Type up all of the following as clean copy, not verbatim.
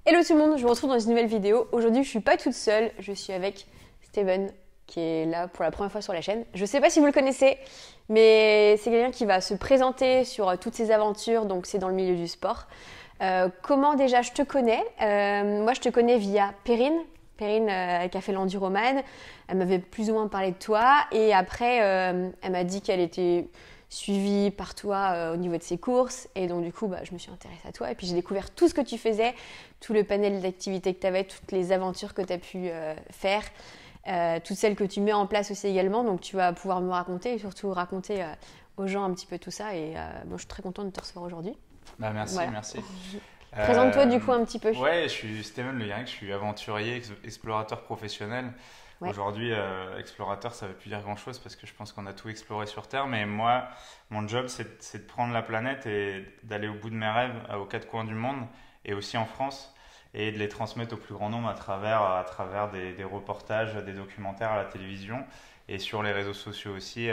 Hello tout le monde, je vous retrouve dans une nouvelle vidéo. Aujourd'hui, je suis pas toute seule, je suis avec Steven qui est là pour la première fois sur la chaîne. Je sais pas si vous le connaissez, mais c'est quelqu'un qui va se présenter sur toutes ses aventures, donc c'est dans le milieu du sport. Comment déjà je te connais? Moi, je te connais via Perrine. Perrine qui a fait l'enduroman. Elle m'avait plus ou moins parlé de toi et après, elle m'a dit qu'elle était suivie par toi au niveau de ses courses et donc du coup je me suis intéressée à toi et puis j'ai découvert tout ce que tu faisais, tout le panel d'activités que tu avais, toutes les aventures que tu as pu faire, toutes celles que tu mets en place aussi également, donc tu vas pouvoir me raconter et surtout raconter aux gens un petit peu tout ça et je suis très contente de te recevoir aujourd'hui. Merci, Voilà. merci. Présente-toi du coup un petit peu. Ouais, je suis Steven Le Yarrick, je suis aventurier, explorateur professionnel. Ouais. Aujourd'hui, explorateur, ça ne veut plus dire grand-chose parce que je pense qu'on a tout exploré sur Terre. Mais moi, mon job, c'est de prendre la planète et d'aller au bout de mes rêves aux quatre coins du monde et aussi en France et de les transmettre au plus grand nombre à travers des reportages, des documentaires à la télévision et sur les réseaux sociaux aussi.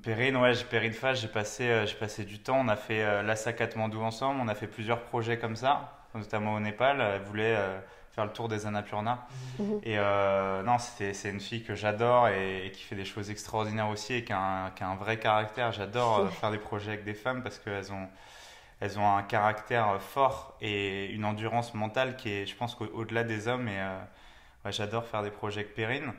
Perrine, ouais, Perrine Fage, j'ai passé du temps. On a fait Lhasa Katmandou ensemble, on a fait plusieurs projets comme ça, notamment au Népal. Elle voulait faire le tour des Annapurna. Mhm. Et non, c'est une fille que j'adore et qui fait des choses extraordinaires aussi et qui a un vrai caractère. J'adore faire des projets avec des femmes parce elles ont un caractère fort et une endurance mentale qui est, je pense, au-delà des hommes. Et ouais, j'adore faire des projets avec Perrine.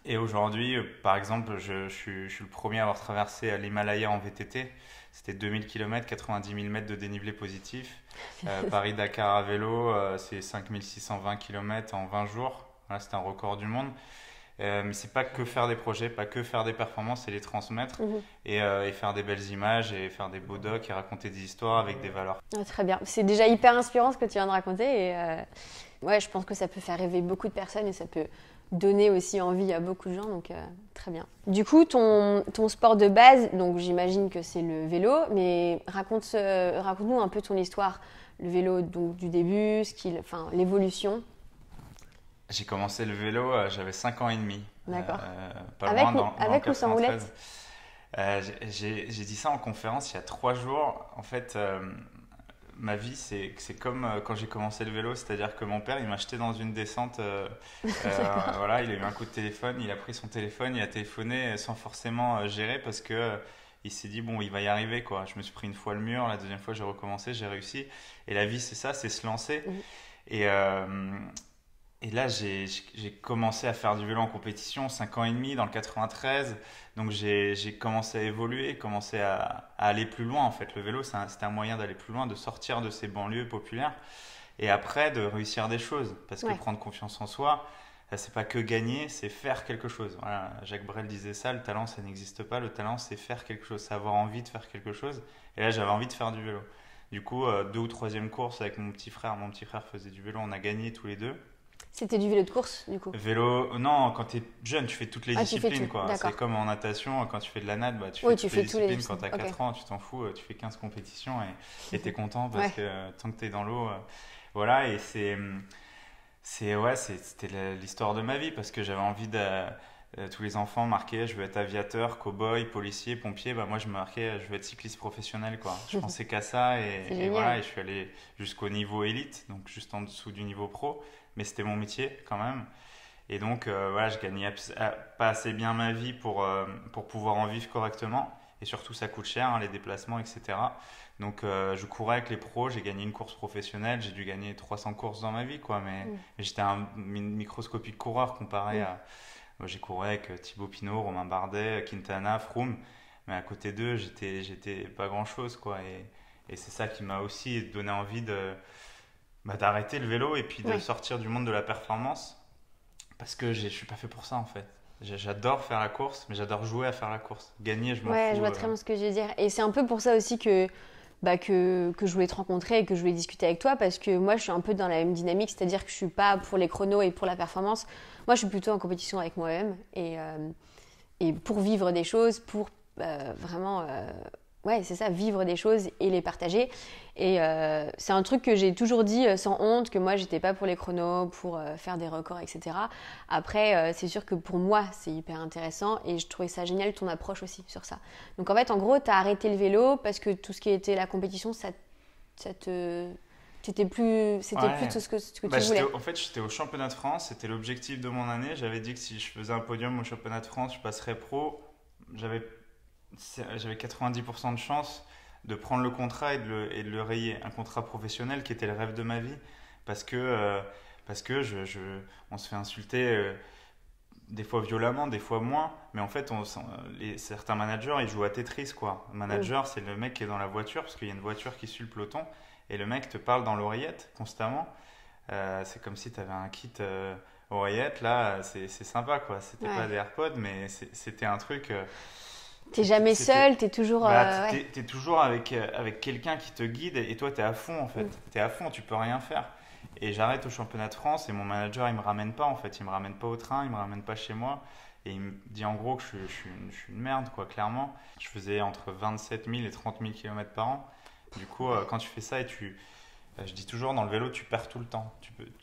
Et aujourd'hui, par exemple, je suis le premier à avoir traversé l'Himalaya en VTT. C'était 2000 km, 90 000 mètres de dénivelé positif. Paris-Dakar à vélo, c'est 5620 km en 20 jours. Voilà, c'est un record du monde. Mais c'est pas que faire des projets, pas que faire des performances, c'est les transmettre Mhm. et faire des belles images et faire des beaux docs et raconter des histoires avec des valeurs. Ah, très bien, c'est déjà hyper inspirant ce que tu viens de raconter et ouais, je pense que ça peut faire rêver beaucoup de personnes et ça peut donner aussi envie à beaucoup de gens, donc très bien. Du coup, ton sport de base, donc j'imagine que c'est le vélo, mais raconte-nous un peu ton histoire, le vélo donc du début, l'évolution. J'ai commencé le vélo, j'avais 5 ans et demi. D'accord. Pas Avec loin, dans le avec ou sans 93. roulette? J'ai dit ça en conférence il y a 3 jours. En fait, ma vie, c'est comme quand j'ai commencé le vélo, c'est-à-dire que mon père, il m'a jeté dans une descente. Voilà, il a eu un coup de téléphone, il a pris son téléphone, il a téléphoné sans forcément gérer parce que il s'est dit, bon, il va y arriver, quoi. Je me suis pris une fois le mur, la deuxième fois, j'ai recommencé, j'ai réussi. Et la vie, c'est ça, c'est se lancer. Mhm. Et, euh, et là, j'ai commencé à faire du vélo en compétition, 5 ans et demi dans le 93. Donc j'ai commencé à évoluer, commencé à aller plus loin en fait. Le vélo, c'était un moyen d'aller plus loin, de sortir de ces banlieues populaires et après de réussir des choses. Parce que Ouais. prendre confiance en soi, c'est pas que gagner, c'est faire quelque chose. Voilà, Jacques Brel disait ça, le talent ça n'existe pas, le talent c'est faire quelque chose, c'est avoir envie de faire quelque chose. Et là j'avais envie de faire du vélo. Du coup, deux ou troisième course avec mon petit frère faisait du vélo, on a gagné tous les deux. C'était du vélo de course, du coup. Vélo, non, quand tu es jeune, tu fais toutes les Ah, tu fais disciplines, tout, quoi. C'est d'accord. comme en natation, quand tu fais de la nade, tu Oui, fais tu toutes les fais tous les... disciplines. Quand tu as Ok. 4 ans, tu t'en fous, tu fais 15 compétitions et tu es content parce Ouais. que tant que tu es dans l'eau, voilà. Et ouais, c'était l'histoire de ma vie parce que j'avais envie de. Tous les enfants marquaient, je veux être aviateur, cow-boy, policier, pompier. Moi, je marquais, je veux être cycliste professionnel, quoi. Je pensais qu'à ça C'est et voilà. génial. Et je suis allé jusqu'au niveau élite, donc juste en dessous du niveau pro. Mais c'était mon métier quand même. Et donc, voilà, je gagnais pas assez bien ma vie pour pouvoir en vivre correctement. Et surtout, ça coûte cher, hein, les déplacements, etc. Donc, je courais avec les pros, j'ai gagné une course professionnelle, j'ai dû gagner 300 courses dans ma vie, quoi. Mm. Mais j'étais un microscopique coureur comparé Mm. à. Moi, j'ai couru avec Thibaut Pinot, Romain Bardet, Quintana, Froome. Mais à côté d'eux, j'étais pas grand-chose, quoi. Et c'est ça qui m'a aussi donné envie d'arrêter le vélo et puis de Ouais. sortir du monde de la performance parce que je suis pas fait pour ça en fait. J'adore faire la course, mais j'adore jouer à faire la course. Gagner, je m'en Ouais, je fous. vois très bien ce que je veux dire. Et c'est un peu pour ça aussi que je voulais te rencontrer et que je voulais discuter avec toi parce que moi, je suis un peu dans la même dynamique, c'est-à-dire que je suis pas pour les chronos et pour la performance. Moi, je suis plutôt en compétition avec moi-même et pour vivre des choses, pour vraiment, ouais, c'est ça, vivre des choses et les partager. Et c'est un truc que j'ai toujours dit sans honte, que moi, j'étais pas pour les chronos, pour faire des records, etc. Après, c'est sûr que pour moi, c'est hyper intéressant et je trouvais ça génial ton approche aussi sur ça. Donc en fait, en gros, tu as arrêté le vélo parce que tout ce qui était la compétition, ça te c'était plus tout ce que tu voulais. En fait, j'étais au championnat de France, c'était l'objectif de mon année. J'avais dit que si je faisais un podium au championnat de France, je passerais pro. J'avais 90% de chance de prendre le contrat et de le rayer. Un contrat professionnel qui était le rêve de ma vie parce que, on se fait insulter des fois violemment, des fois moins. Mais en fait, certains managers, ils jouent à Tetris, quoi. Le manager, c'est le mec qui est dans la voiture parce qu'il y a une voiture qui suit le peloton et le mec te parle dans l'oreillette constamment. C'est comme si tu avais un kit oreillette. Là, c'est sympa, quoi. C'était pas des AirPods, mais c'était un truc... T'es jamais seul, t'es toujours... Voilà, t'es toujours avec quelqu'un qui te guide et toi, t'es à fond, en fait. T'es à fond, tu peux rien faire. Et j'arrête au championnat de France et mon manager, il me ramène pas, en fait. Il me ramène pas au train, il me ramène pas chez moi. Et il me dit en gros que je suis une merde, quoi, clairement. Je faisais entre 27 000 et 30 000 km par an. Du coup, quand tu fais ça je dis toujours, dans le vélo, tu perds tout le temps.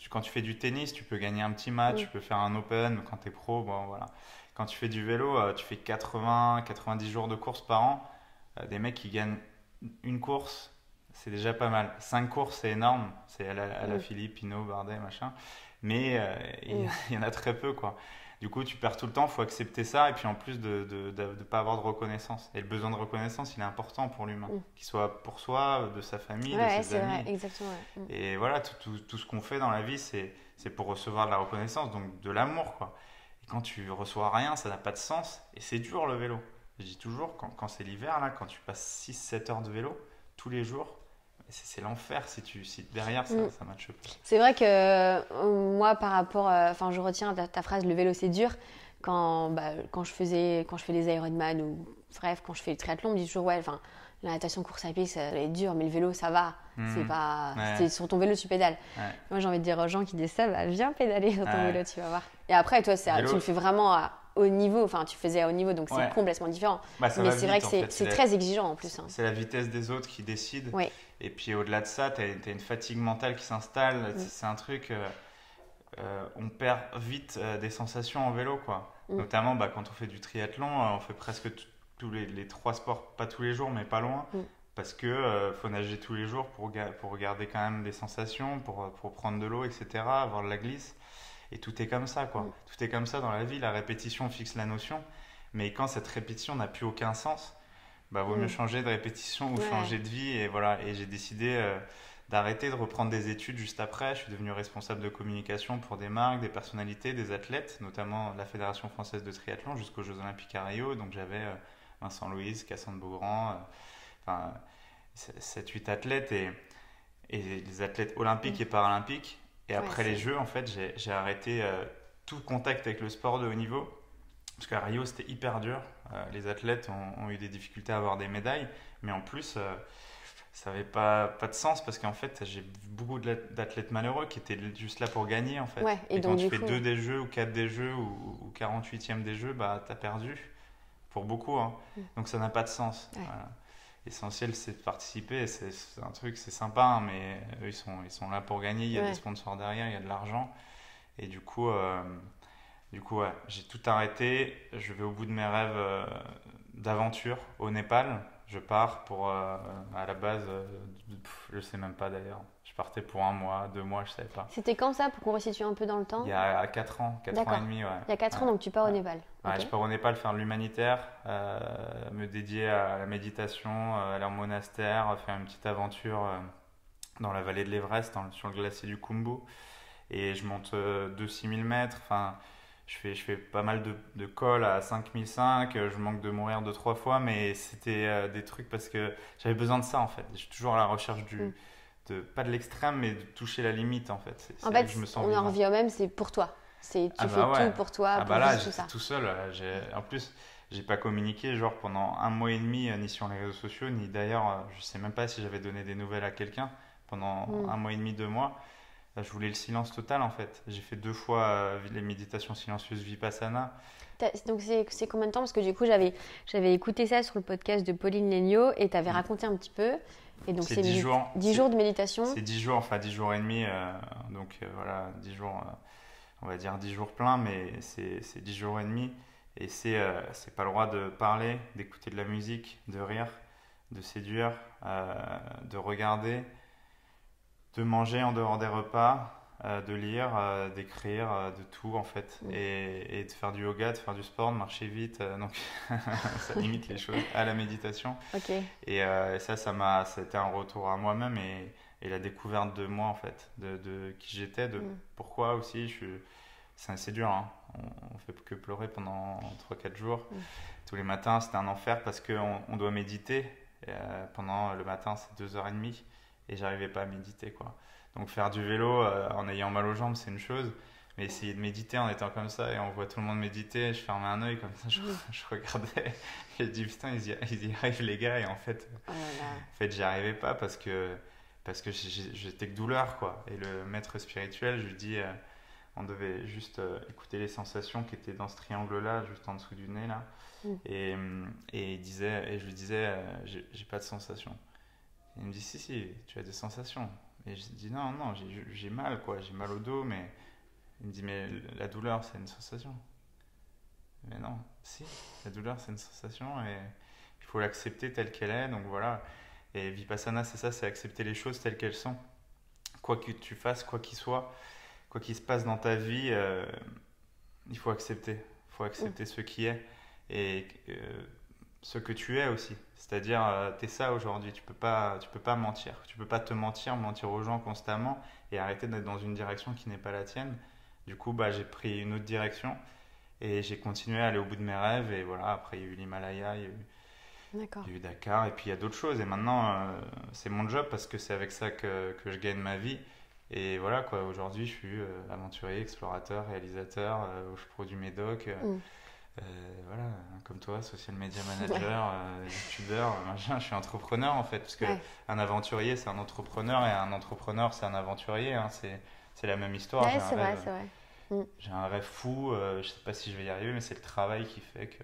Quand tu fais du tennis, tu peux gagner un petit match, tu peux faire un open. Quand tu es pro, bon, voilà. Quand tu fais du vélo, tu fais 90 jours de course par an. Des mecs qui gagnent une course, c'est déjà pas mal. 5 courses, c'est énorme. C'est à la Philippe, Pinot, Bardet, machin. Mais il y en a très peu, quoi. Du coup, tu perds tout le temps, il faut accepter ça. Et puis en plus de ne pas avoir de reconnaissance. Et le besoin de reconnaissance, il est important pour l'humain. Qu'il soit pour soi, de sa famille, de ses amis. Vrai, exactement. Et voilà, tout ce qu'on fait dans la vie, c'est pour recevoir de la reconnaissance, donc de l'amour, quoi. Et quand tu reçois rien, ça n'a pas de sens. Et c'est dur, le vélo. Je dis toujours, quand c'est l'hiver, là, quand tu passes 6-7 heures de vélo, tous les jours, c'est l'enfer si derrière ça matche pas. C'est vrai que moi, par rapport, je retiens ta phrase, le vélo c'est dur. Quand je fais les Ironman ou bref, quand je fais le triathlon, on me dit toujours la natation, course à pied, ça va être dur, mais le vélo ça va. C'est pas, c'est sur ton vélo tu pédales. Moi j'ai envie de dire aux gens qui disent ça, viens pédaler sur ton vélo, tu vas voir. Et après toi, tu le fais vraiment à haut niveau, enfin tu faisais à haut niveau, donc c'est complètement différent. Mais c'est vrai que c'est très exigeant en plus. C'est la vitesse des autres qui décide. Et puis au-delà de ça, tu as une fatigue mentale qui s'installe. C'est un truc, on perd vite des sensations en vélo, quoi. Notamment quand on fait du triathlon, on fait presque tous les 3 sports, pas tous les jours, mais pas loin. Parce que faut nager tous les jours pour garder quand même des sensations, pour prendre de l'eau, etc., avoir de la glisse. Et tout est comme ça, quoi. Tout est comme ça dans la vie. La répétition fixe la notion. Mais quand cette répétition n'a plus aucun sens, vaut mieux changer de répétition ou changer de vie. Et voilà. Et j'ai décidé d'arrêter de reprendre des études juste après. Je suis devenu responsable de communication pour des marques, des personnalités, des athlètes, notamment la Fédération française de triathlon jusqu'aux Jeux Olympiques à Rio. Donc j'avais Vincent Louise, Cassandre Beaugrand, 7-8 athlètes et les athlètes olympiques et paralympiques. Et après les Jeux, en fait, j'ai arrêté tout contact avec le sport de haut niveau. Parce qu'à Rio, c'était hyper dur. Les athlètes ont eu des difficultés à avoir des médailles. Mais en plus, ça n'avait pas de sens parce qu'en fait, j'ai beaucoup d'athlètes malheureux qui étaient juste là pour gagner, en fait. Et quand tu fais 2 des Jeux ou 4 des Jeux ou 48e des Jeux, t'as perdu. Pour beaucoup. Hein. Donc ça n'a pas de sens. Voilà. L'essentiel, c'est de participer. C'est un truc, c'est sympa, hein, mais eux, ils sont là pour gagner. Il y a des sponsors derrière, il y a de l'argent. Et du coup, j'ai tout arrêté. Je vais au bout de mes rêves d'aventure au Népal. Je pars pour, à la base, je ne sais même pas d'ailleurs. Je partais pour 1 mois, 2 mois, je ne savais pas. C'était quand ça, pour qu'on resitue un peu dans le temps? Il y a 4 ans, 4 ans et demi. Ouais. Il y a 4 ans, donc tu pars au Népal. Ouais, je pars au Népal faire de l'humanitaire, me dédier à la méditation, aller en monastère, faire une petite aventure dans la vallée de l'Everest, sur le glacier du Khumbu. Et je monte de 6000 mètres. Enfin, je fais pas mal de cols à 5005. Je manque de mourir 2-3 fois, mais c'était des trucs parce que j'avais besoin de ça en fait. Je suis toujours à la recherche pas de l'extrême, mais de toucher la limite en fait. En fait, je me sens on en revient au même, c'est pour toi. Tu fais tout pour toi, pour là, tout ça. Tout seul. En plus, j'ai pas communiqué pendant 1 mois et demi, ni sur les réseaux sociaux, ni d'ailleurs, je sais même pas si j'avais donné des nouvelles à quelqu'un pendant 1 mois et demi, 2 mois. Je voulais le silence total en fait. J'ai fait 2 fois les méditations silencieuses Vipassana. Donc c'est combien de temps? Parce que du coup j'avais écouté ça sur le podcast de Pauline Léniaud et tu avais raconté un petit peu. Et donc c'est 10 jours. 10 jours de méditation. C'est 10 jours, enfin 10 jours et demi. Voilà, 10 jours, on va dire 10 jours pleins, mais c'est 10 jours et demi. Et c'est pas le droit de parler, d'écouter de la musique, de rire, de séduire, de regarder. de manger en dehors des repas, de lire, d'écrire, de tout en fait, et de faire du yoga, de faire du sport, de marcher vite, donc ça limite les choses, à la méditation. Ok. Et c'était un retour à moi-même et la découverte de moi en fait, de qui j'étais, de pourquoi aussi c'est assez dur, hein. On fait que pleurer pendant 3-4 jours. Tous les matins, c'était un enfer parce qu'on doit méditer. Pendant le matin, c'est 2h30 et j'arrivais pas à méditer, quoi. Donc faire du vélo en ayant mal aux jambes, c'est une chose. Mais essayer de méditer en étant comme ça et on voit tout le monde méditer, je fermais un œil comme ça, je regardais. J'ai dit putain, ils y arrivent les gars. Et en fait, j'y arrivais pas parce que j'étais que douleur, quoi. Et le maître spirituel, je lui dis, on devait juste écouter les sensations qui étaient dans ce triangle-là, juste en dessous du nez, là. Et je lui disais, j'ai pas de sensations. Il me dit, si, tu as des sensations. Et je dis, non, j'ai mal, quoi. J'ai mal au dos, mais... Il me dit, mais la douleur, c'est une sensation. Mais non, si, la douleur, c'est une sensation et il faut l'accepter telle qu'elle est. Donc voilà. Et Vipassana, c'est ça, c'est accepter les choses telles qu'elles sont. Quoi que tu fasses, quoi qu'il soit, quoi qu'il se passe dans ta vie, il faut accepter. Il faut accepter ce qui est et ce que tu es aussi. C'est-à-dire, t'es ça aujourd'hui. Tu peux pas mentir. Tu peux pas te mentir aux gens constamment et arrêter d'être dans une direction qui n'est pas la tienne. Du coup, j'ai pris une autre direction et j'ai continué à aller au bout de mes rêves. Et voilà, après, il y a eu l'Himalaya, il y a eu Dakar et puis il y a d'autres choses. Et maintenant, c'est mon job parce que c'est avec ça que je gagne ma vie. Et voilà, quoi. Aujourd'hui, je suis aventurier, explorateur, réalisateur. Je produis mes docs. Voilà, comme toi, social media manager, youtubeur, machin. Je suis entrepreneur en fait. Parce qu'un aventurier, c'est un entrepreneur et un entrepreneur, c'est un aventurier. Hein, c'est la même histoire. Ouais, c'est vrai. J'ai un rêve fou, je sais pas si je vais y arriver, mais c'est le travail qui fait que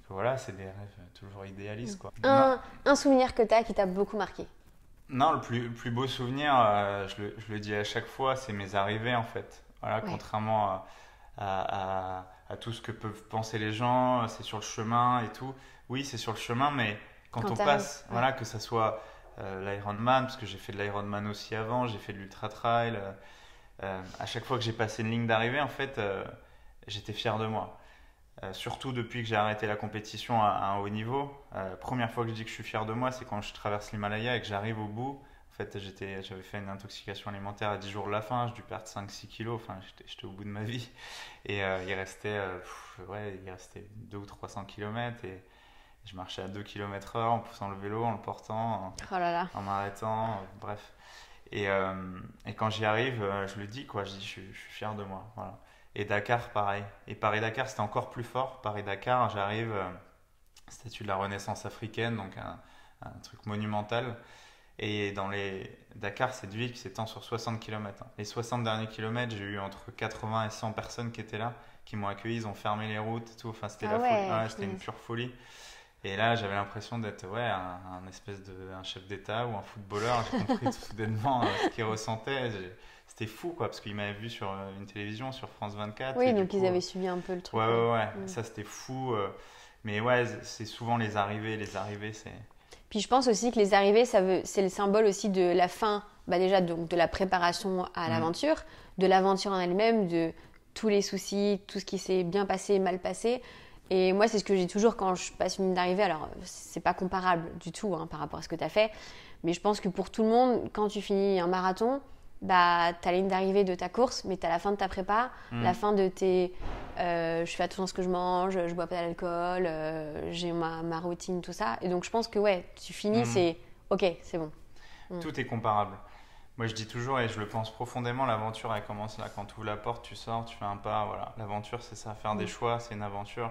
voilà, c'est des rêves toujours idéalistes, quoi. Un souvenir que tu as qui t'a beaucoup marqué? Non, le plus beau souvenir, je le dis à chaque fois, c'est mes arrivées en fait. Voilà, contrairement à tout ce que peuvent penser les gens, c'est sur le chemin et tout. Oui, c'est sur le chemin, mais quand on passe, voilà, que ça soit l'Ironman, parce que j'ai fait de l'Ironman aussi avant, j'ai fait de l'Ultra Trail. À chaque fois que j'ai passé une ligne d'arrivée, en fait, j'étais fier de moi. Surtout depuis que j'ai arrêté la compétition à un haut niveau. Première fois que je dis que je suis fier de moi, c'est quand je traverse l'Himalaya et que j'arrive au bout. En fait, j'avais fait une intoxication alimentaire à 10 jours de la fin, j'ai dû perdre 5-6 kilos, enfin, j'étais au bout de ma vie. Et il restait 200 ou 300 km et je marchais à 2 km/h en poussant le vélo, en le portant, en m'arrêtant, bref. Et quand j'y arrive, je le dis, quoi, je dis je suis fier de moi. Voilà. Et Dakar, pareil. Et Paris-Dakar, c'était encore plus fort. Paris-Dakar, j'arrive, statue de la Renaissance africaine, donc un truc monumental. Et Dakar, c'est une ville qui s'étend sur 60 km. Les 60 derniers kilomètres, j'ai eu entre 80 et 100 personnes qui étaient là, qui m'ont accueilli, ils ont fermé les routes et tout. Enfin, c'était la folie. C'était une pure folie. Et là, j'avais l'impression d'être un espèce un chef d'État ou un footballeur. J'ai compris tout soudainement ce qu'ils ressentaient. C'était fou, quoi, parce qu'ils m'avaient vu sur une télévision, sur France 24. Oui, donc ils avaient suivi un peu le truc. Ouais. Ça, c'était fou. Mais ouais, c'est souvent les arrivées. C'est... Puis je pense aussi que les arrivées, c'est le symbole aussi de la fin, déjà donc de la préparation à l'aventure, de l'aventure en elle-même, de tous les soucis, tout ce qui s'est bien passé, mal passé. Et moi, c'est ce que j'ai toujours quand je passe une ligne d'arrivée. Alors, c'est pas comparable du tout par rapport à ce que tu as fait. Mais je pense que pour tout le monde, quand tu finis un marathon, t'as la ligne d'arrivée de ta course, mais t'as la fin de ta prépa, la fin de tes... je fais attention à ce que je mange, je bois pas d'alcool, j'ai ma routine, tout ça. Et donc, je pense que tu finis, c'est OK, c'est bon. Tout est comparable. Moi, je dis toujours, et je le pense profondément, l'aventure, elle commence là. Quand tu ouvres la porte, tu sors, tu fais un pas. Voilà. L'aventure, c'est ça. Faire des choix, c'est une aventure.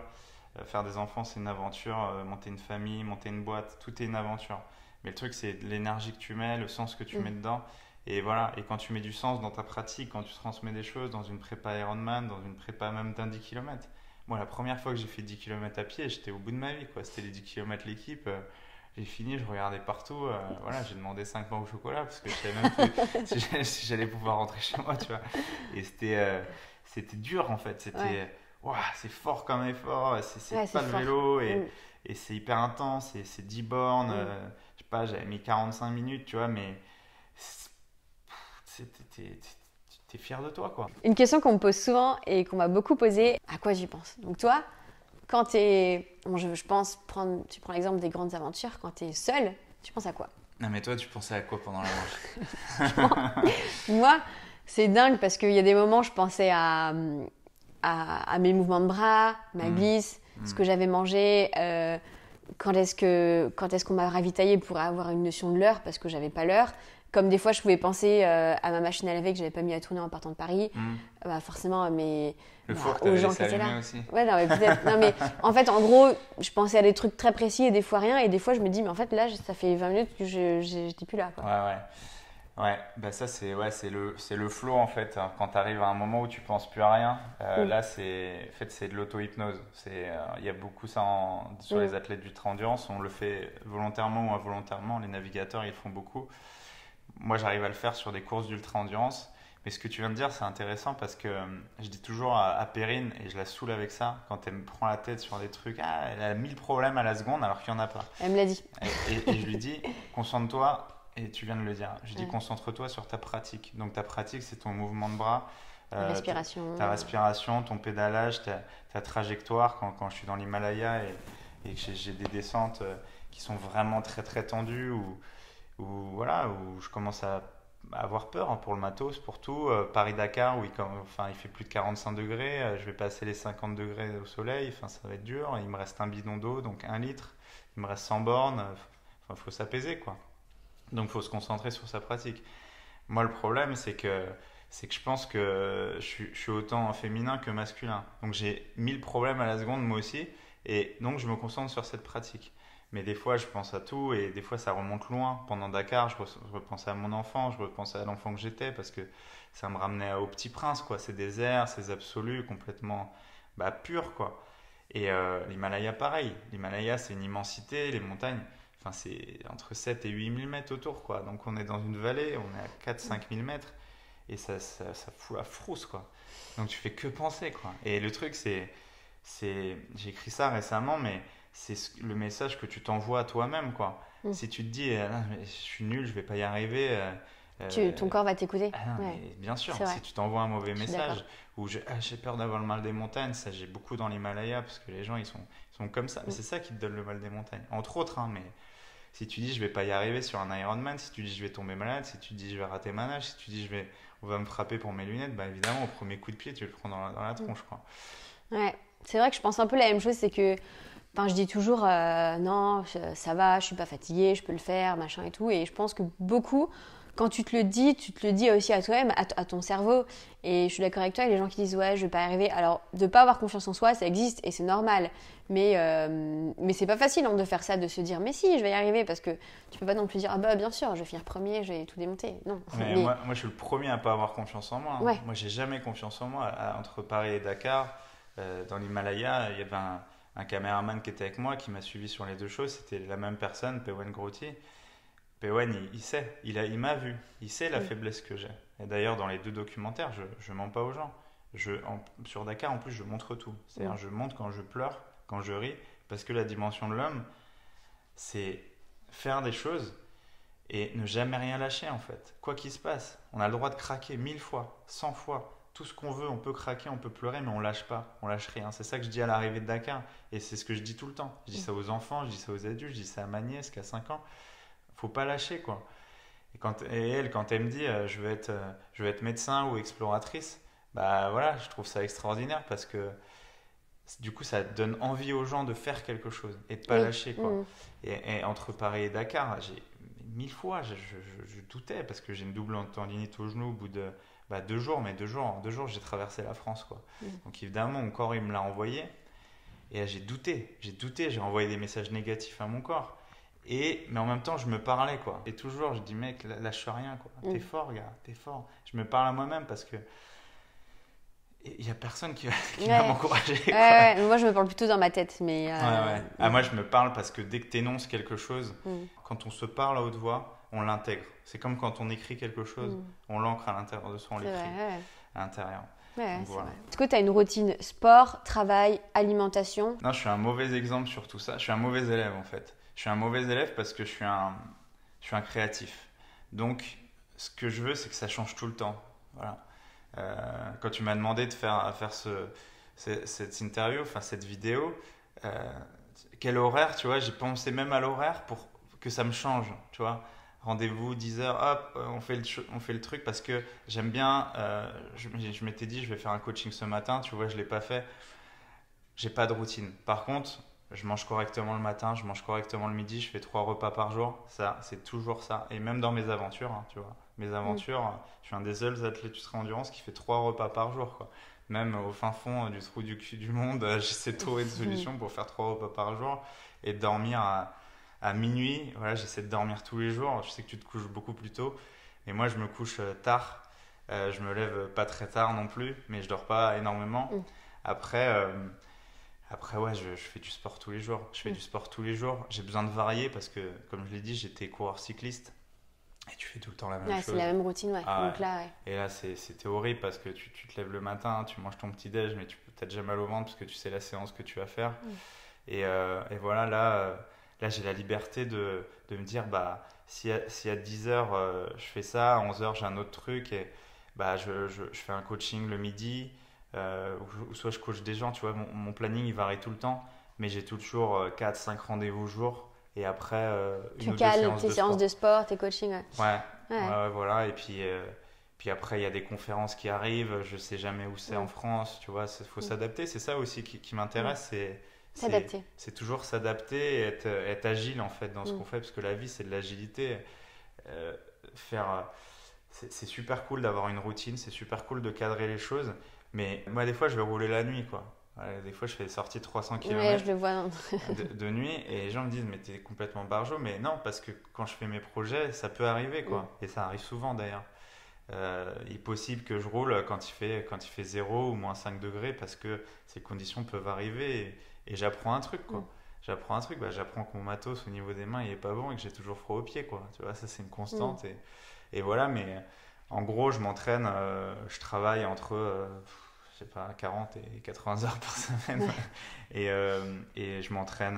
Faire des enfants, c'est une aventure. Monter une famille, monter une boîte, tout est une aventure. Mais le truc, c'est l'énergie que tu mets, le sens que tu mets dedans. Et voilà. Et quand tu mets du sens dans ta pratique, quand tu transmets des choses dans une prépa Ironman, dans une prépa même d'un 10 km. Moi, la première fois que j'ai fait 10 km à pied, j'étais au bout de ma vie, quoi. C'était les 10 km l'équipe. J'ai fini, je regardais partout. Voilà, j'ai demandé 5 pains au chocolat parce que je savais même plus si j'allais pouvoir rentrer chez moi, tu vois. Et c'était dur en fait. C'était, c'est fort comme effort. C'est pas le vélo et c'est hyper intense. C'est 10 bornes. Je sais pas, j'avais mis 45 minutes, tu vois, mais t'es fier de toi, quoi. Une question qu'on me pose souvent et qu'on m'a beaucoup posée, à quoi j'y pense? Donc toi, quand t'es... Bon, je pense, tu prends l'exemple des grandes aventures, quand t'es seule, tu penses à quoi? Non, mais toi, tu pensais à quoi pendant la marche? Moi, c'est dingue parce qu'il y a des moments, je pensais à mes mouvements de bras, ma glisse, ce que j'avais mangé, quand est-ce qu'on m'a ravitaillé pour avoir une notion de l'heure parce que j'avais pas l'heure. Comme des fois, je pouvais penser à ma machine à laver que j'avais pas mis à tourner en partant de Paris. Forcément, Le four que aux t'avais gens laissé qui étaient allumer là. aussi. Ouais, non, mais peut-être. Non, mais en fait, en gros, je pensais à des trucs très précis et des fois rien. Et des fois, je me dis, mais en fait, là, ça fait 20 minutes que j'étais plus là, quoi. Ouais, bah ça c'est le flow en fait. Quand tu arrives à un moment où tu penses plus à rien, là c'est de l'auto-hypnose. Il y a beaucoup ça sur les athlètes d'ultra-endurance. On le fait volontairement ou involontairement. Les navigateurs ils le font beaucoup. Moi j'arrive à le faire sur des courses d'ultra-endurance. Mais ce que tu viens de dire c'est intéressant parce que je dis toujours à Perrine et je la saoule avec ça quand elle me prend la tête sur des trucs. Ah, elle a 1000 problèmes à la seconde alors qu'il n'y en a pas. Elle me l'a dit. Et je lui dis concentre-toi. Et tu viens de le dire. Je dis concentre-toi sur ta pratique. Donc ta pratique, c'est ton mouvement de bras, ta respiration, ta respiration, ton pédalage, ta trajectoire. Quand je suis dans l'Himalaya et que j'ai des descentes qui sont vraiment très très tendues où je commence à avoir peur pour le matos, pour tout. Paris-Dakar où il fait plus de 45 degrés. Je vais passer les 50 degrés au soleil. Enfin, ça va être dur. Il me reste un bidon d'eau, donc 1 litre. Il me reste 100 bornes. Enfin, faut s'apaiser, quoi. Donc, il faut se concentrer sur sa pratique. Moi, le problème, c'est que je pense que je suis autant féminin que masculin. Donc, j'ai 1000 problèmes à la seconde, moi aussi. Et donc, je me concentre sur cette pratique. Mais des fois, je pense à tout et des fois, ça remonte loin. Pendant Dakar, je repensais à mon enfant, je repensais à l'enfant que j'étais parce que ça me ramenait au Petit Prince, quoi. Ces déserts, ces absolus complètement purs, quoi. Et l'Himalaya, pareil. L'Himalaya, c'est une immensité, les montagnes. Enfin, c'est entre 7 et 8 000 mètres autour, quoi. Donc, on est dans une vallée, on est à 4-5 000 mètres. Et ça fout la frousse, quoi. Donc, tu fais que penser, quoi. Et le truc, j'ai écrit ça récemment, mais c'est le message que tu t'envoies à toi-même, quoi. Si tu te dis, ah, mais je suis nul, je vais pas y arriver. Ton corps va t'écouter. Mais bien sûr, si tu t'envoies un mauvais message, ou j'ai peur d'avoir le mal des montagnes, ça j'ai beaucoup dans l'Himalaya, parce que les gens, ils sont comme ça. Mais c'est ça qui te donne le mal des montagnes. Entre autres, hein, mais... Si tu dis je vais pas y arriver sur un Ironman, si tu dis je vais tomber malade, si tu dis je vais rater ma nage, si tu dis on va me frapper pour mes lunettes, évidemment au premier coup de pied tu le prends dans la tronche, quoi. Ouais, c'est vrai que je pense un peu la même chose, c'est que je dis toujours non, ça va, je suis pas fatiguée, je peux le faire, machin et tout, et je pense que beaucoup, quand tu te le dis aussi à toi-même, à ton cerveau. Et je suis d'accord avec toi, avec les gens qui disent ouais, je vais pas y arriver. Alors, de pas avoir confiance en soi, ça existe et c'est normal. Mais c'est pas facile de faire ça, de se dire mais si, je vais y arriver, parce que tu peux pas non plus dire ah bien sûr, je vais finir premier, je vais tout démonter. Non. Mais moi, je suis le premier à pas avoir confiance en moi. Ouais. Moi, j'ai jamais confiance en moi. Entre Paris et Dakar, dans l'Himalaya, il y avait un caméraman qui était avec moi, qui m'a suivi sur les deux choses. C'était la même personne, Pewen Groti. Pewen, il sait, il m'a vu, il sait la faiblesse que j'ai. Et d'ailleurs, dans les 2 documentaires, je mens pas aux gens. Sur Dakar, en plus, je montre tout. C'est-à-dire, je montre quand je pleure, quand je ris, parce que la dimension de l'homme, c'est faire des choses et ne jamais rien lâcher, en fait. Quoi qu'il se passe, on a le droit de craquer 1000 fois, 100 fois. Tout ce qu'on veut, on peut craquer, on peut pleurer, mais on lâche pas, on lâche rien. C'est ça que je dis à l'arrivée de Dakar, et c'est ce que je dis tout le temps. Je dis ça aux enfants, je dis ça aux adultes, je dis ça à ma nièce qui a 5 ans. Faut pas lâcher, quoi. Et elle, quand elle me dit je veux être médecin ou exploratrice, voilà, je trouve ça extraordinaire parce que du coup ça donne envie aux gens de faire quelque chose et de pas lâcher, quoi. Et entre Paris et Dakar, j'ai 1000 fois je doutais parce que j'ai une double tendinite au genou au bout de 2 jours, mais 2 jours j'ai traversé la France, quoi. Donc évidemment mon corps il me l'a envoyé et j'ai douté, j'ai envoyé des messages négatifs à mon corps. Mais en même temps, je me parlais, quoi. Et toujours, je dis, mec, lâche rien, quoi. T'es fort, gars, t'es fort. Je me parle à moi-même parce que il n'y a personne qui va m'encourager. Moi, je me parle plutôt dans ma tête. Mais moi, je me parle parce que dès que tu énonces quelque chose, quand on se parle à haute voix, on l'intègre. C'est comme quand on écrit quelque chose, on l'ancre à l'intérieur de soi, on l'écrit à l'intérieur. Ouais, voilà. Est-ce que tu as une routine sport, travail, alimentation? Non, je suis un mauvais exemple sur tout ça. Je suis un mauvais élève, en fait. Je suis un mauvais élève parce que je suis un créatif. Donc, ce que je veux, c'est que ça change tout le temps. Voilà. Quand tu m'as demandé de faire cette interview, enfin cette vidéo, quel horaire, tu vois, j'ai pensé même à l'horaire pour que ça me change, tu vois. Rendez-vous 10h, hop, on fait le truc parce que j'aime bien. Je m'étais dit, je vais faire un coaching ce matin, tu vois, je ne l'ai pas fait. J'ai pas de routine. Par contre, je mange correctement le matin, je mange correctement le midi, je fais 3 repas par jour. Ça, c'est toujours ça. Et même dans mes aventures, hein, tu vois. Mes aventures, je suis un des seuls athlètes ultra-endurance qui fait 3 repas par jour, quoi. Même au fin fond du trou du cul du monde, j'essaie de trouver des solutions pour faire 3 repas par jour et dormir à minuit. Voilà, j'essaie de dormir tous les jours. Je sais que tu te couches beaucoup plus tôt. Et moi, je me couche tard. Je me lève pas très tard non plus, mais je dors pas énormément. Après, ouais, je fais du sport tous les jours. Je fais du sport tous les jours. J'ai besoin de varier parce que, comme je l'ai dit, j'étais coureur cycliste. Et tu fais tout le temps la même chose. C'est la même routine, ouais. Ah, donc là, ouais. Et là, c'était horrible parce que tu te lèves le matin, tu manges ton petit-déj, mais tu as déjà mal au ventre parce que tu sais la séance que tu vas faire. Et voilà, là j'ai la liberté de me dire, bah, si à 10h, je fais ça, à 11h, j'ai un autre truc, et bah, je fais un coaching le midi, ou soit je coach des gens, tu vois, mon planning, il varie tout le temps, mais j'ai toujours 4-5 rendez-vous jour. Et après, une ou deux cales tes de séances sport. de sport, tes coachings, ouais. Ouais, voilà. Et puis après, il y a des conférences qui arrivent. Je sais jamais où c'est en France. Tu vois, faut s'adapter. C'est ça aussi qui m'intéresse. S'adapter. C'est toujours s'adapter et être agile en fait dans ce qu'on fait. Parce que la vie, c'est de l'agilité. C'est super cool d'avoir une routine. C'est super cool de cadrer les choses. Mais moi, des fois, je vais rouler la nuit, quoi. Des fois, je fais des sorties de 300 km Ouais, je le vois. de nuit et les gens me disent mais t'es complètement barjot, mais non, parce que quand je fais mes projets ça peut arriver, quoi. Et ça arrive souvent d'ailleurs. Il est possible que je roule quand il fait 0 ou moins 5 degrés parce que ces conditions peuvent arriver et j'apprends un truc, quoi. J'apprends que mon matos au niveau des mains il est pas bon et que j'ai toujours froid aux pieds, quoi. Tu vois, ça c'est une constante et voilà. Mais en gros je m'entraîne, je travaille entre je sais pas, 40 et 80 heures par semaine. Et je m'entraîne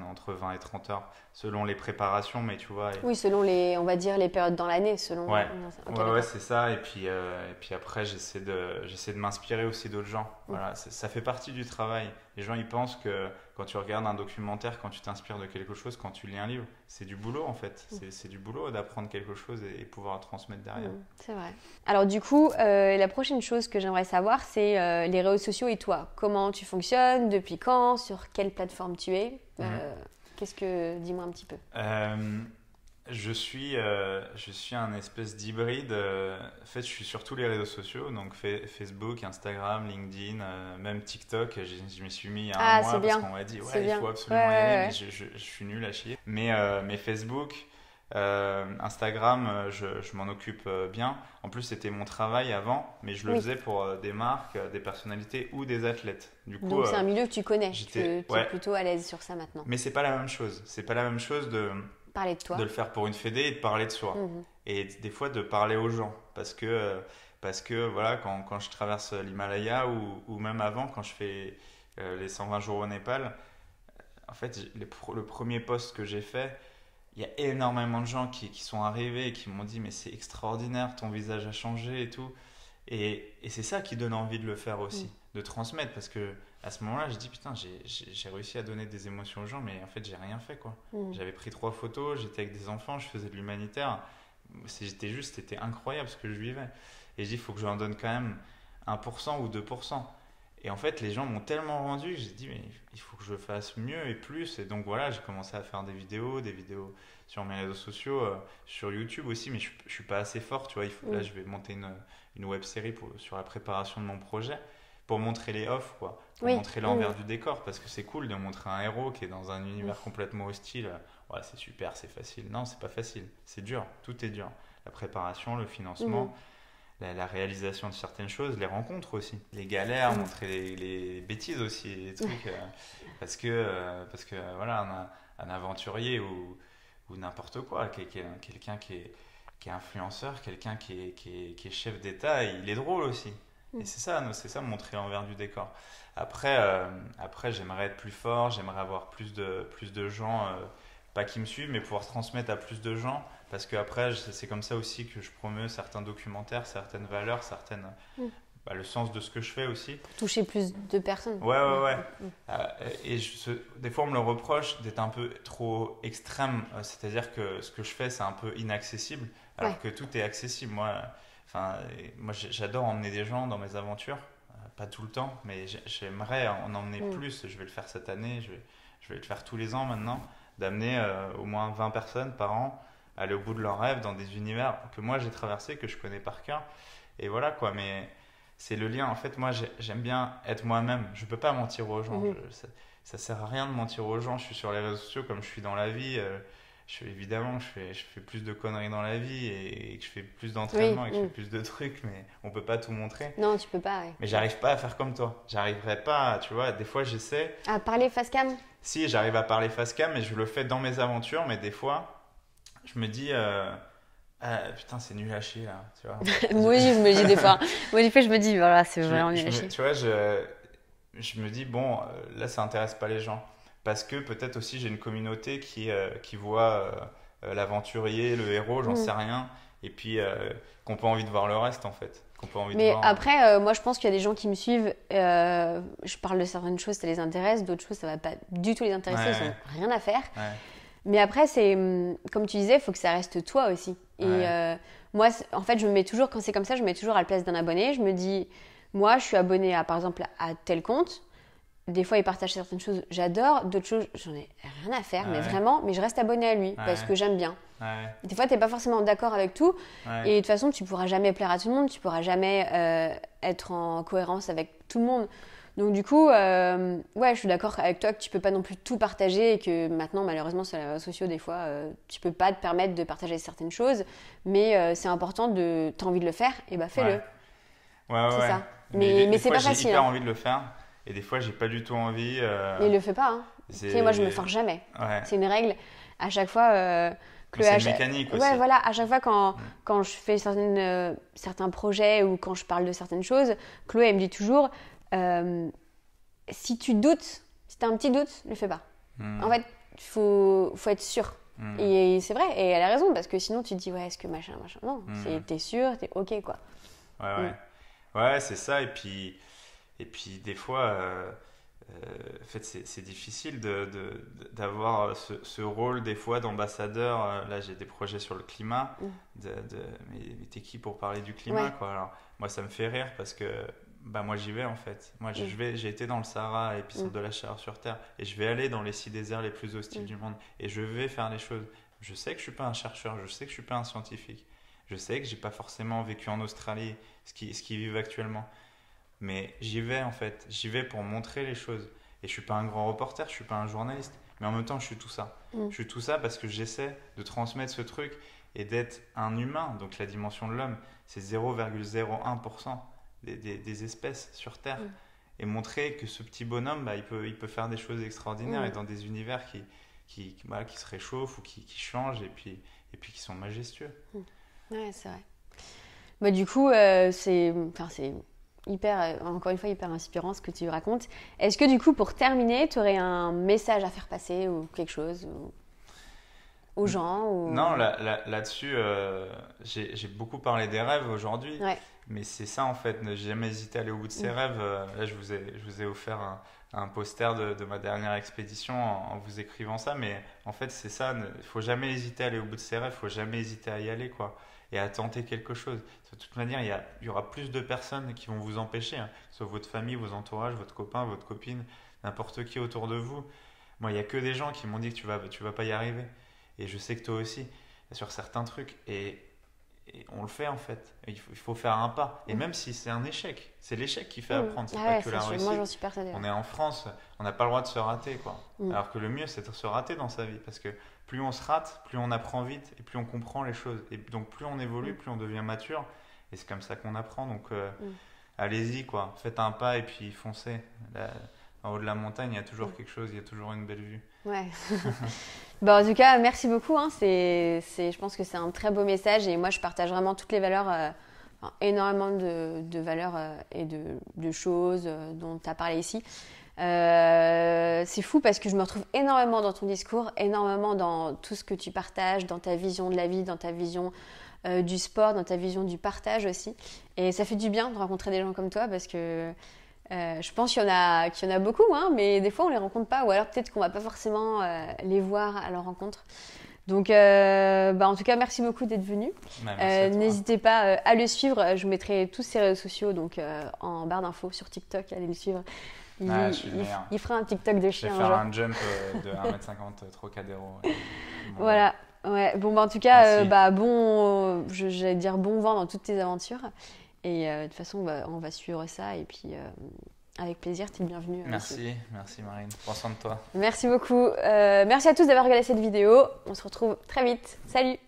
entre 20 et 30 heures selon les préparations, mais tu vois. Oui, selon on va dire, les périodes dans l'année, selon. Ouais, Okay, ouais, c'est ça. Et puis après, j'essaie de m'inspirer aussi d'autres gens. Voilà, ça fait partie du travail. Les gens, ils pensent que quand tu regardes un documentaire, quand tu t'inspires de quelque chose, quand tu lis un livre, c'est du boulot en fait. C'est du boulot d'apprendre quelque chose et pouvoir le transmettre derrière. C'est vrai. Alors du coup, la prochaine chose que j'aimerais savoir, c'est les réseaux sociaux et toi. Comment tu fonctionnes, depuis quand, sur quelle plateforme tu es. Dis-moi un petit peu. Je suis un espèce d'hybride. En fait, je suis sur tous les réseaux sociaux, donc Facebook, Instagram, LinkedIn, même TikTok. Je m'y suis mis il y a un mois parce qu'on m'a dit il faut absolument y aller, mais je suis nul à chier. Mais Facebook, Instagram, je m'en occupe bien. En plus, c'était mon travail avant, mais je le faisais pour des marques, des personnalités ou des athlètes. Du coup, donc c'est un milieu que tu connais. Tu es plutôt à l'aise sur ça maintenant. Mais c'est pas la même chose. C'est pas la même chose de parler de toi, de le faire pour une fédé et de parler de soi. Et des fois de parler aux gens. Parce que voilà, quand je traverse l'Himalaya ou même avant, quand je fais les 120 jours au Népal, en fait, le premier post que j'ai fait, il y a énormément de gens qui sont arrivés et qui m'ont dit mais c'est extraordinaire, ton visage a changé et tout. Et c'est ça qui donne envie de le faire aussi, de transmettre. Parce que à ce moment-là, je dis putain, j'ai réussi à donner des émotions aux gens, mais en fait, j'ai rien fait, quoi. J'avais pris 3 photos, j'étais avec des enfants, je faisais de l'humanitaire. C'était incroyable ce que je vivais. Et je dis, il faut que j'en donne quand même 1% ou 2%. Et en fait, les gens m'ont tellement rendu que j'ai dit, mais il faut que je fasse mieux et plus. Et donc voilà, j'ai commencé à faire des vidéos sur mes réseaux sociaux, sur YouTube aussi, mais je suis pas assez fort, tu vois. Là, je vais monter une web série sur la préparation de mon projet pour montrer les offs, quoi. Pour montrer l'envers du décor, parce que c'est cool de montrer un héros qui est dans un univers complètement hostile. Ouais, c'est super, c'est facile. Non, c'est pas facile. C'est dur, tout est dur. La préparation, le financement. La réalisation de certaines choses, les rencontres aussi, les galères, montrer les bêtises aussi, les trucs, parce que voilà, un aventurier ou n'importe quoi, quelqu'un qui est influenceur, quelqu'un qui est chef d'État, il est drôle aussi. Et c'est ça montrer l'envers du décor. Après j'aimerais être plus fort, j'aimerais avoir plus de gens, pas qui me suivent, mais pouvoir transmettre à plus de gens parce que après, c'est comme ça aussi que je promeus certains documentaires, certaines valeurs, le sens de ce que je fais aussi. Toucher plus de personnes. Ouais. Et des fois, on me le reproche d'être un peu trop extrême. C'est-à-dire que ce que je fais, c'est un peu inaccessible, alors que tout est accessible. Moi, j'adore emmener des gens dans mes aventures. Pas tout le temps, mais j'aimerais en emmener plus. Je vais le faire cette année, je vais le faire tous les ans maintenant, d'amener au moins 20 personnes par an, aller au bout de leurs rêves dans des univers que moi j'ai traversés, que je connais par cœur. Et voilà quoi, mais c'est le lien. En fait, moi j'aime bien être moi-même. Je peux pas mentir aux gens. Ça sert à rien de mentir aux gens. Je suis sur les réseaux sociaux comme je suis dans la vie. Évidemment, je fais plus de conneries dans la vie et que je fais plus d'entraînement et que je fais plus de trucs, mais on peut pas tout montrer. Non, tu peux pas. Ouais. Mais j'arrive pas à faire comme toi. J'arriverai pas, tu vois. Des fois, j'essaie. À parler face cam. Si, j'arrive à parler face cam, mais je le fais dans mes aventures. Mais des fois, je me dis, putain, c'est nul à chier là. Tu vois. Moi aussi, je me dis des fois. Moi, des fois, je me dis, voilà, c'est vraiment nul à chier. Tu vois, je me dis, bon, là, ça intéresse pas les gens. Parce que peut-être aussi j'ai une communauté qui voit l'aventurier, le héros, j'en sais rien, et puis qu'on pas envie de voir le reste en fait. Mais après, moi je pense qu'il y a des gens qui me suivent, je parle de certaines choses, ça les intéresse, d'autres choses ça va pas du tout les intéresser, ils n'ont rien à faire. Ouais. Mais après, c'est comme tu disais, il faut que ça reste toi aussi. Et moi, en fait, je me mets toujours, quand c'est comme ça, je me mets toujours à la place d'un abonné, je me dis, moi je suis abonné par exemple à tel compte. Des fois, il partage certaines choses, j'adore. D'autres choses, j'en ai rien à faire, mais vraiment, mais je reste abonnée à lui parce que j'aime bien. Des fois, tu n'es pas forcément d'accord avec tout. Et de toute façon, tu ne pourras jamais plaire à tout le monde. Tu ne pourras jamais être en cohérence avec tout le monde. Donc, du coup, je suis d'accord avec toi que tu ne peux pas non plus tout partager et que maintenant, malheureusement, sur les réseaux sociaux, des fois, tu ne peux pas te permettre de partager certaines choses. Mais c'est important de. Tu as envie de le faire, et bah fais-le. C'est ça. Mais c'est pas facile. J'ai hyper envie de le faire. Et des fois, j'ai pas du tout envie. Mais il le fait pas. Hein. Tu sais, moi, je me force jamais. C'est une règle. À chaque fois. C'est une mécanique aussi. Ouais, voilà. À chaque fois, quand je fais certains projets ou quand je parle de certaines choses, Chloé, elle me dit toujours si tu doutes, si tu as un petit doute, ne le fais pas. En fait, il faut être sûr. Et c'est vrai. Et elle a raison parce que sinon, tu te dis, est-ce que machin. Non, t'es sûr, t'es OK, quoi. Ouais, c'est ça. Et puis des fois, en fait, c'est difficile d'avoir ce rôle des fois d'ambassadeur. Là, j'ai des projets sur le climat, mais t'es qui pour parler du climat, quoi. Alors, moi, ça me fait rire parce que moi, j'y vais en fait. Moi, j'ai été dans le Sahara, l'épicentre de la chaleur sur Terre, et je vais aller dans les 6 déserts les plus hostiles du monde, et je vais faire les choses. Je sais que je suis pas un chercheur, je sais que je suis pas un scientifique, je sais que j'ai pas forcément vécu en Australie, ce qu'ils vivent actuellement. Mais j'y vais en fait, j'y vais pour montrer les choses. Et je suis pas un grand reporter, je suis pas un journaliste, mais en même temps je suis tout ça. Je suis tout ça parce que j'essaie de transmettre ce truc et d'être un humain. Donc la dimension de l'homme, c'est 0,01% des espèces sur Terre. Et montrer que ce petit bonhomme, il peut faire des choses extraordinaires et dans des univers qui se réchauffent ou qui changent et puis qui sont majestueux. Ouais, c'est vrai. Du coup, c'est encore une fois hyper inspirant ce que tu racontes. Est-ce que du coup, pour terminer, tu aurais un message à faire passer ou quelque chose aux gens Non, là-dessus, j'ai beaucoup parlé des rêves aujourd'hui, mais c'est ça en fait, ne jamais hésiter à aller au bout de ses rêves. Là, je vous ai offert un poster de ma dernière expédition en vous écrivant ça, mais en fait, c'est ça, il ne faut jamais hésiter à aller au bout de ses rêves, il ne faut jamais hésiter à y aller, quoi. Et à tenter quelque chose. De toute manière, il y aura plus de personnes qui vont vous empêcher, que ce soit votre famille, vos entourages, votre copain, votre copine, n'importe qui autour de vous. Moi, il n'y a que des gens qui m'ont dit que tu vas pas y arriver. Et je sais que toi aussi, sur certains trucs. Et on le fait en fait. Il faut faire un pas. Et même si c'est un échec, c'est l'échec qui fait apprendre. C'est pas que la réussite. Moi, j'en suis persuadée. On est en France, on n'a pas le droit de se rater, quoi. Alors que le mieux, c'est de se rater dans sa vie. Parce que plus on se rate, plus on apprend vite et plus on comprend les choses. Et donc plus on évolue, plus on devient mature. Et c'est comme ça qu'on apprend. Donc allez-y, quoi. Faites un pas et puis foncez. En haut de la montagne, il y a toujours quelque chose, il y a toujours une belle vue. Ouais. En tout cas, merci beaucoup. Je pense que c'est un très beau message et moi, je partage vraiment toutes les valeurs, énormément de valeurs et de choses dont tu as parlé ici. C'est fou parce que je me retrouve énormément dans ton discours, énormément dans tout ce que tu partages, dans ta vision de la vie, dans ta vision du sport, dans ta vision du partage aussi. Et ça fait du bien de rencontrer des gens comme toi parce que je pense qu'il y en a beaucoup, hein, mais des fois on les rencontre pas, ou alors peut-être qu'on va pas forcément les voir à leur rencontre. Donc, en tout cas, merci beaucoup d'être venu. N'hésitez pas à le suivre. Je vous mettrai tous ses réseaux sociaux donc, en barre d'infos sur TikTok. Allez le suivre. Il fera un TikTok de chien. Je vais faire un jump de 1m50 Trocadéro. Voilà. Ouais. Bon, en tout cas, j'allais dire bon vent dans toutes tes aventures. Et de toute façon, on va suivre ça. Et puis, avec plaisir, tu es le bienvenu. Merci Marine. Prends soin de toi. Merci beaucoup. Merci à tous d'avoir regardé cette vidéo. On se retrouve très vite. Salut!